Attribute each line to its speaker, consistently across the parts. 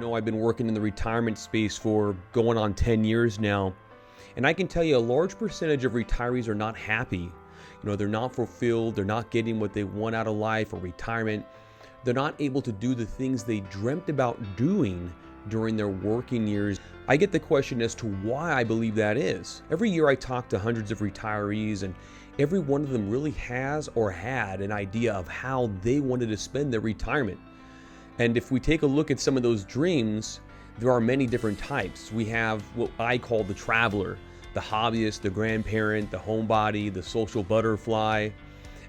Speaker 1: I've been working in the retirement space for going on 10 years now, and I can tell you a large percentage of retirees are not happy. They're not fulfilled, they're not getting what they want out of life or retirement. They're not able to do the things they dreamt about doing during their working years. I get the question as to why I believe that is. Every year I talk to hundreds of retirees, and every one of them really has or had an idea of how they wanted to spend their retirement. And if we take a look at some of those dreams, there are many different types. We have what I call the traveler, the hobbyist, the grandparent, the homebody, the social butterfly.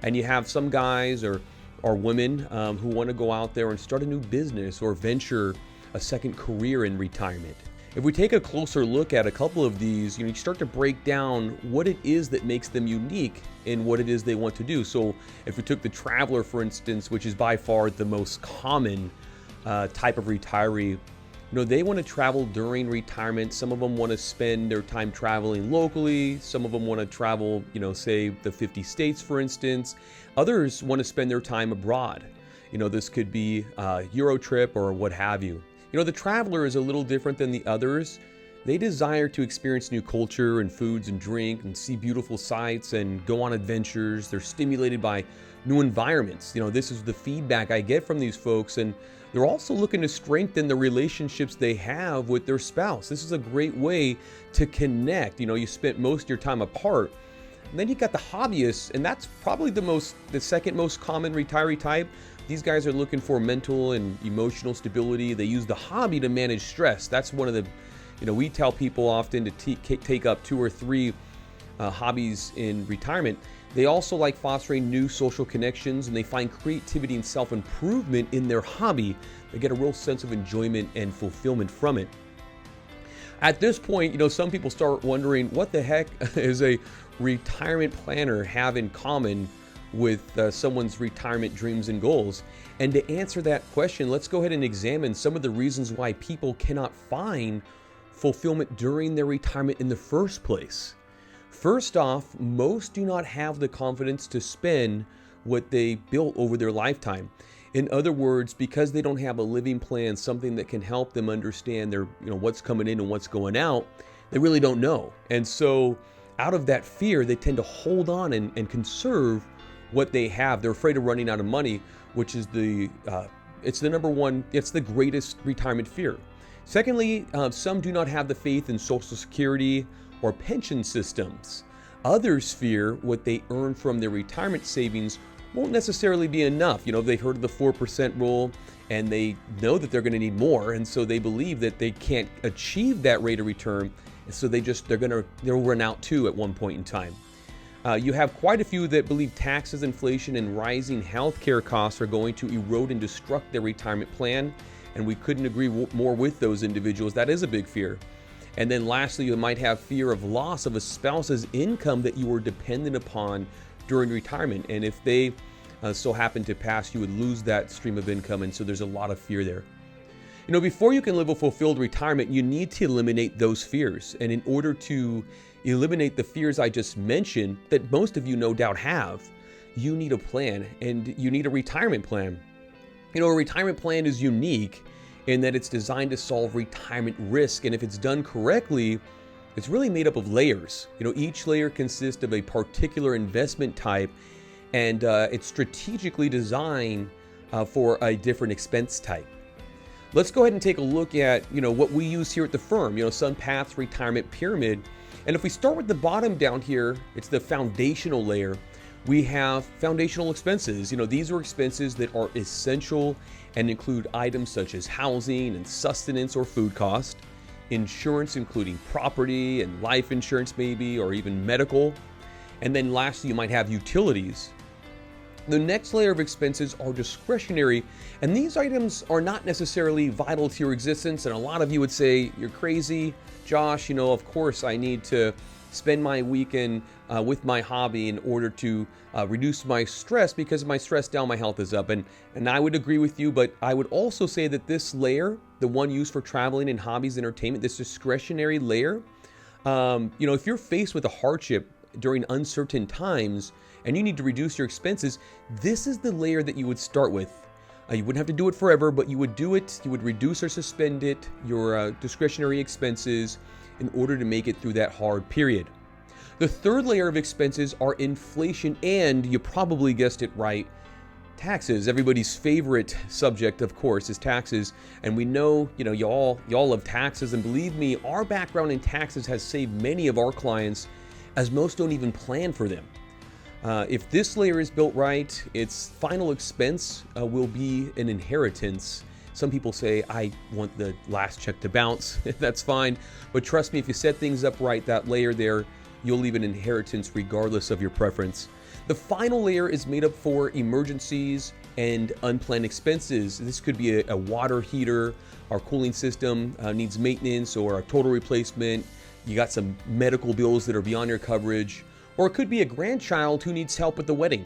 Speaker 1: And you have some guys or women who want to go out there and start a new business or venture a second career in retirement. If we take a closer look at a couple of these, you start to break down what it is that makes them unique in what it is they want to do. So if we took the traveler, for instance, which is by far the most common type of retiree, they want to travel during retirement. Some of them want to spend their time traveling locally. Some of them want to travel, say the 50 states, for instance. Others want to spend their time abroad. This could be a Euro trip or what have you. The traveler is a little different than the others. They desire to experience new culture and foods and drink and see beautiful sights and go on adventures. They're stimulated by new environments. This is the feedback I get from these folks, and they're also looking to strengthen the relationships they have with their spouse. This is a great way to connect. You spent most of your time apart. And then you got the hobbyists, and that's probably the second most common retiree type. These guys are looking for mental and emotional stability. They use the hobby to manage stress. That's one of the, we tell people often to take up 2 or 3 hobbies in retirement. They also like fostering new social connections, and they find creativity and self-improvement in their hobby. They get a real sense of enjoyment and fulfillment from it. At this point, some people start wondering, what the heck is a retirement planner have in common with someone's retirement dreams and goals? And to answer that question, let's go ahead and examine some of the reasons why people cannot find fulfillment during their retirement in the first place. First off, most do not have the confidence to spend what they built over their lifetime. In other words, because they don't have a living plan, something that can help them understand their, what's coming in and what's going out, they really don't know. And so out of that fear, they tend to hold on and conserve what they have. They're afraid of running out of money, which is it's the number one, it's the greatest retirement fear. Secondly, some do not have the faith in Social Security or pension systems. Others fear what they earn from their retirement savings won't necessarily be enough. They've heard of the 4% rule, and they know that they're going to need more, and so they believe that they can't achieve that rate of return, and so they'll run out too at one point in time. You have quite a few that believe taxes, inflation, and rising healthcare costs are going to erode and destruct their retirement plan, and we couldn't agree more with those individuals. That is a big fear. And then lastly, you might have fear of loss of a spouse's income that you were dependent upon during retirement. And if they so happen to pass, you would lose that stream of income. And so there's a lot of fear there. Before you can live a fulfilled retirement, you need to eliminate those fears. And in order to eliminate the fears I just mentioned, that most of you no doubt have, you need a plan, and you need a retirement plan. A retirement plan is unique in that it's designed to solve retirement risk. And if it's done correctly, it's really made up of layers. Each layer consists of a particular investment type, and it's strategically designed for a different expense type. Let's go ahead and take a look at, what we use here at the firm, SunPath's retirement pyramid. And if we start with the bottom down here, it's the foundational layer. We have foundational expenses. These are expenses that are essential and include items such as housing and sustenance or food cost, insurance, including property and life insurance maybe, or even medical. And then lastly, you might have utilities. The next layer of expenses are discretionary, and these items are not necessarily vital to your existence. And a lot of you would say, you're crazy, Josh, of course I need to spend my weekend with my hobby in order to reduce my stress, because my stress down, my health is up. And I would agree with you, but I would also say that this layer, the one used for traveling and hobbies, entertainment, this discretionary layer, if you're faced with a hardship during uncertain times and you need to reduce your expenses, this is the layer that you would start with. You wouldn't have to do it forever, but you would do it. You would reduce or suspend it, your discretionary expenses, in order to make it through that hard period. The third layer of expenses are inflation and, you probably guessed it right, taxes. Everybody's favorite subject, of course, is taxes. And we know, y'all love taxes. And believe me, our background in taxes has saved many of our clients, as most don't even plan for them. If this layer is built right, its final expense will be an inheritance. Some people say, I want the last check to bounce. That's fine. But trust me, if you set things up right, that layer there, you'll leave an inheritance regardless of your preference. The final layer is made up for emergencies and unplanned expenses. This could be a water heater, our cooling system needs maintenance or a total replacement. You got some medical bills that are beyond your coverage. Or it could be a grandchild who needs help at the wedding.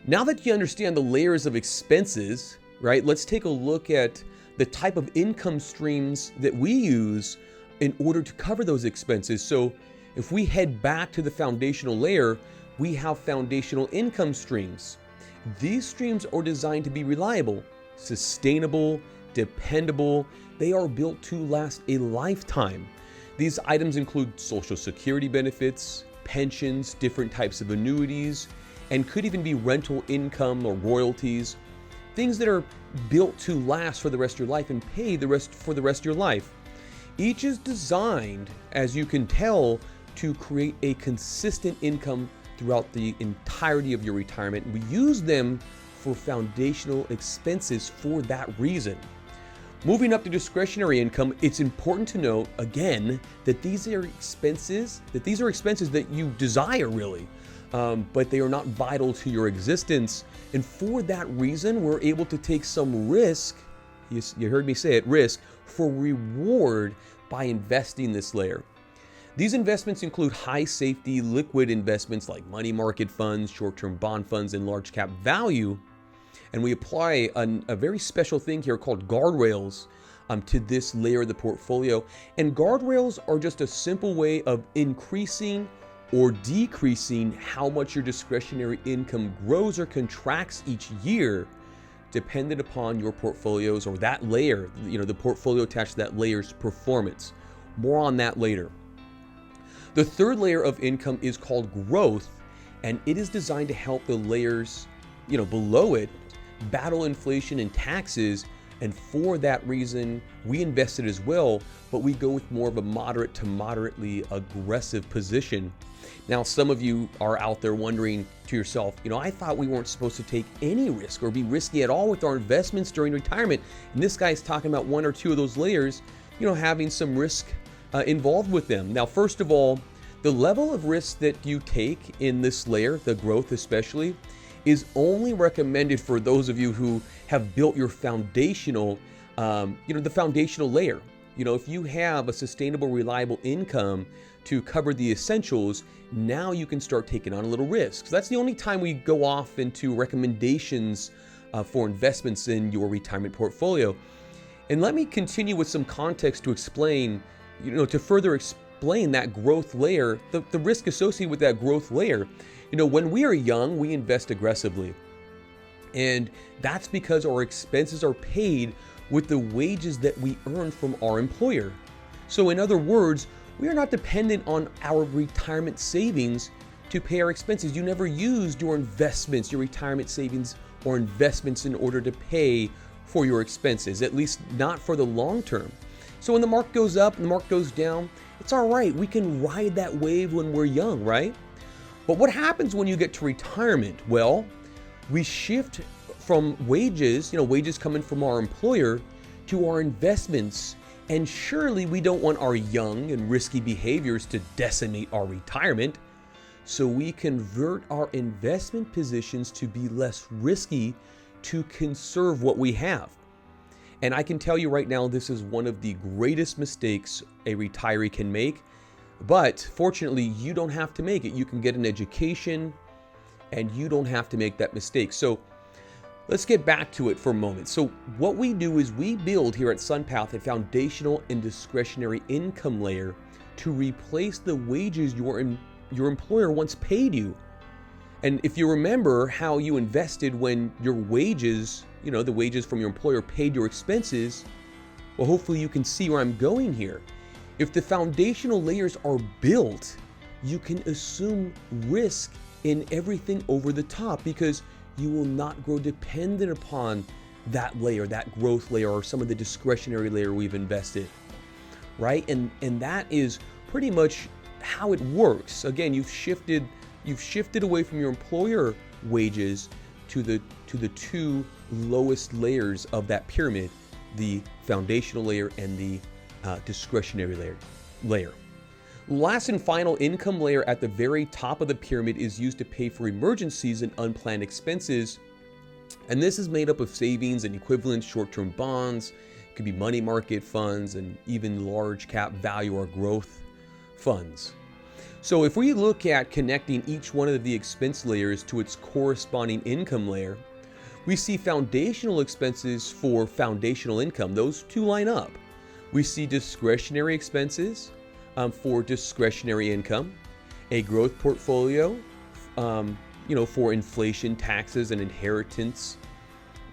Speaker 1: Now that you understand the layers of expenses, right, let's take a look at the type of income streams that we use in order to cover those expenses. So if we head back to the foundational layer, we have foundational income streams. These streams are designed to be reliable, sustainable, dependable. They are built to last a lifetime. These items include Social Security benefits, pensions, different types of annuities, and could even be rental income or royalties, things that are built to last for the rest of your life and pay for the rest of your life. Each is designed, as you can tell, to create a consistent income throughout the entirety of your retirement. We use them for foundational expenses for that reason. Moving up to discretionary income, it's important to note, again, that these are expenses that you desire, really, but they are not vital to your existence. And for that reason, we're able to take some risk, you heard me say it, risk, for reward by investing this layer. These investments include high safety liquid investments like money market funds, short-term bond funds, and large cap value. And we apply a very special thing here called guardrails to this layer of the portfolio. And guardrails are just a simple way of increasing or decreasing how much your discretionary income grows or contracts each year, dependent upon your portfolios or that layer, the portfolio attached to that layer's performance. More on that later. The third layer of income is called growth, and it is designed to help the layers, below it battle inflation and taxes. And for that reason, we invested as well, but we go with more of a moderate to moderately aggressive position. Now, some of you are out there wondering to yourself, I thought we weren't supposed to take any risk or be risky at all with our investments during retirement. And this guy's talking about one or two of those layers, having some risk involved with them. Now, first of all, the level of risk that you take in this layer, the growth especially, is only recommended for those of you who have built your foundational, the foundational layer. If you have a sustainable, reliable income to cover the essentials, now you can start taking on a little risk. So that's the only time we go off into recommendations for investments in your retirement portfolio. And let me continue with some context to explain, to further explain that growth layer, the risk associated with that growth layer. When we are young, we invest aggressively. And that's because our expenses are paid with the wages that we earn from our employer. So in other words, we are not dependent on our retirement savings to pay our expenses. You never used your investments, your retirement savings or investments in order to pay for your expenses, at least not for the long term. So when the market goes up and the market goes down, it's all right. We can ride that wave when we're young, right? But what happens when you get to retirement? Well, we shift from wages, wages coming from our employer, to our investments. And surely we don't want our young and risky behaviors to decimate our retirement. So we convert our investment positions to be less risky to conserve what we have. And I can tell you right now, this is one of the greatest mistakes a retiree can make. But fortunately, you don't have to make it. You can get an education and you don't have to make that mistake. So let's get back to it for a moment. So what we do is we build here at SunPath a foundational and discretionary income layer to replace the wages your employer once paid you. And if you remember how you invested when your wages the wages from your employer paid your expenses, well, hopefully you can see where I'm going here. If the foundational layers are built, you can assume risk in everything over the top because you will not grow dependent upon that layer, that growth layer, or some of the discretionary layer we've invested, right? And that is pretty much how it works. Again, you've shifted away from your employer wages to the two lowest layers of that pyramid, the foundational layer and the discretionary layer. Last and final income layer at the very top of the pyramid is used to pay for emergencies and unplanned expenses. And this is made up of savings and equivalent short-term bonds. It could be money market funds and even large cap value or growth funds. So if we look at connecting each one of the expense layers to its corresponding income layer, we see foundational expenses for foundational income. Those two line up. We see discretionary expenses for discretionary income, a growth portfolio, for inflation, taxes, and inheritance,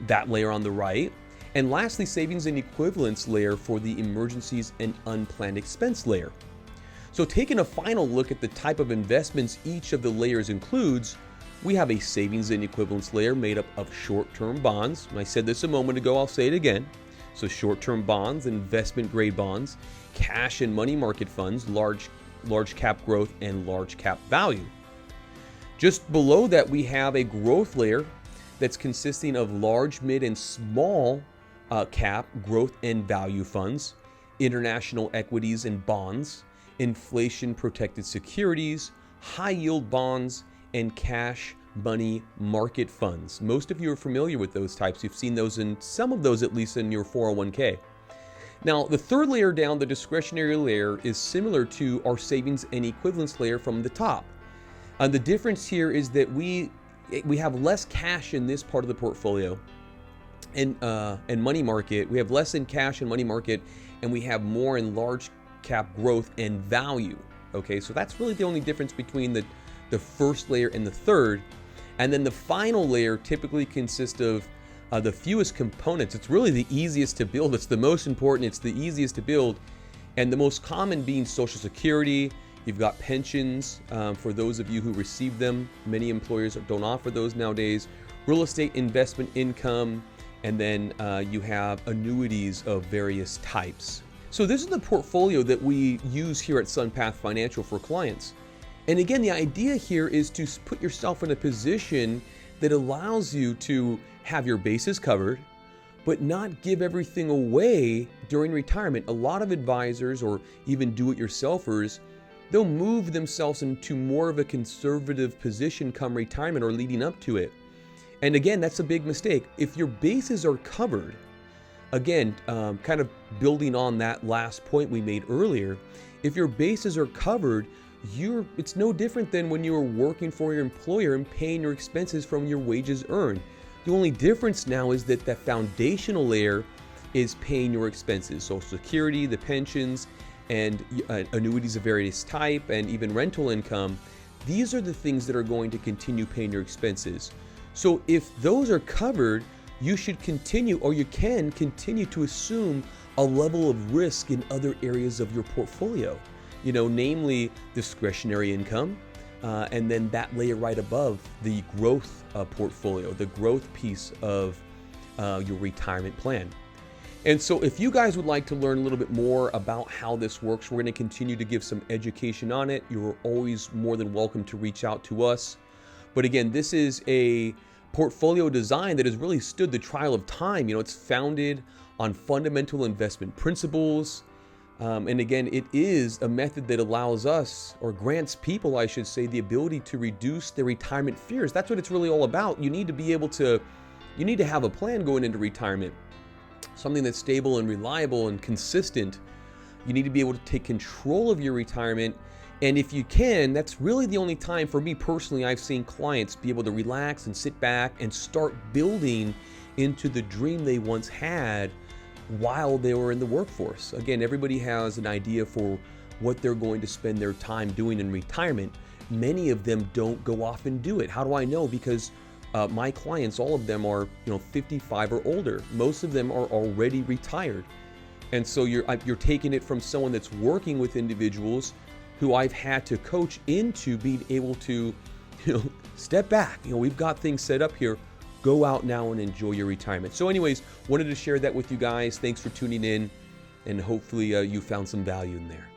Speaker 1: that layer on the right. And lastly, savings and equivalence layer for the emergencies and unplanned expense layer. So taking a final look at the type of investments each of the layers includes, we have a savings and equivalence layer made up of short-term bonds. And I said this a moment ago, I'll say it again. So short-term bonds, investment grade bonds, cash and money market funds, large cap growth, and large cap value. Just below that, we have a growth layer that's consisting of large, mid, and small cap growth and value funds, international equities and bonds, inflation protected securities, high yield bonds, and cash money market funds. Most of you are familiar with those types. You've seen those in some of those, at least in your 401k. Now, the third layer down, the discretionary layer, is similar to our savings and equivalence layer from the top. The difference here is that we have less cash in this part of the portfolio and money market. We have less in cash and money market, and we have more in large cap growth and value. Okay, so that's really the only difference between the first layer and the third. And then the final layer typically consists of the fewest components. It's really the easiest to build. It's the most important. It's the easiest to build. And the most common being Social Security. You've got pensions for those of you who receive them. Many employers don't offer those nowadays. Real estate investment income. And then you have annuities of various types. So this is the portfolio that we use here at SunPath Financial for clients. And again, the idea here is to put yourself in a position that allows you to have your bases covered, but not give everything away during retirement. A lot of advisors or even do-it-yourselfers, they'll move themselves into more of a conservative position come retirement or leading up to it. And again, that's a big mistake. If your bases are covered, again, kind of building on that last point we made earlier, if your bases are covered, it's no different than when you were working for your employer and paying your expenses from your wages earned. The only difference now is that the foundational layer is paying your expenses, Social Security, the pensions, and annuities of various type, and even rental income. These are the things that are going to continue paying your expenses. So if those are covered, you should continue, or you can continue to assume a level of risk in other areas of your portfolio. Namely discretionary income, and then that layer right above, the growth portfolio, the growth piece of your retirement plan. And so if you guys would like to learn a little bit more about how this works, we're going to continue to give some education on it. You're always more than welcome to reach out to us. But again, this is a portfolio design that has really stood the trial of time. It's founded on fundamental investment principles. And again, it is a method that allows us, or grants people, I should say, the ability to reduce their retirement fears. That's what it's really all about. You need to have a plan going into retirement, something that's stable and reliable and consistent. You need to be able to take control of your retirement. And if you can, that's really the only time, for me personally, I've seen clients be able to relax and sit back and start building into the dream they once had while they were in the workforce. Again, everybody has an idea for what they're going to spend their time doing in retirement. Many of them don't go off and do it. How do I know? Because My clients, all of them are 55 or older. Most of them are already retired. And so you're taking it from someone that's working with individuals who I've had to coach into being able to step back. We've got things set up here. Go out now and enjoy your retirement. So anyways, wanted to share that with you guys. Thanks for tuning in, and hopefully you found some value in there.